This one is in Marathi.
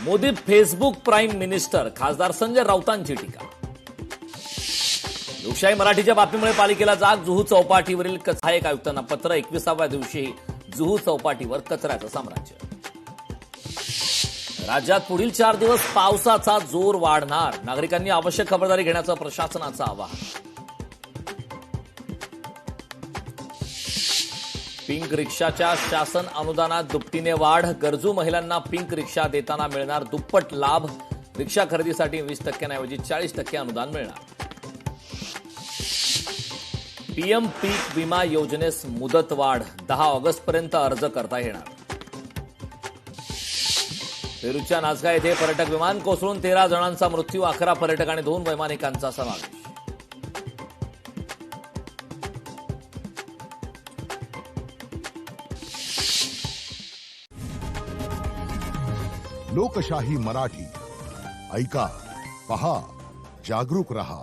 मोदी फेसबुक प्राईम मिनिस्टर, खासदार संजय राऊतांची टीका. लोकशाही मराठीच्या बातमीमुळे पालिकेला जाग. जुहू चौपाटीवरील सहाय्यक आयुक्तांना पत्र. 21व्या दिवशी जुहू चौपाटीवर कचऱ्याचं साम्राज्य. राज्यात पुढील 4 दिवस पावसाचा जोर वाढणार. नागरिकांनी आवश्यक खबरदारी घेण्याचं प्रशासनाचं आवाहन. पिंक रिक्षाच्या शासन अनुदानात दुपटीने वाढ. गरजू महिलांना पिंक रिक्षा देताना मिळणार दुप्पट लाभ. रिक्षा खरेदीसाठी 20% ऐवजी 40% अनुदान मिळणार. पीएम पीक विमा योजनेस मुदत वाढ. 10 ऑगस्टपर्यंत अर्ज करता येणार. पेरूच्या नाझका येथे पर्यटक विमान कोसळून 13 जणांचा मृत्यू. 11 पर्यटक आणि 2 वैमानिकांचा समावेश. लोकशाही मराठी ऐका, पहा, जागरूक रहा.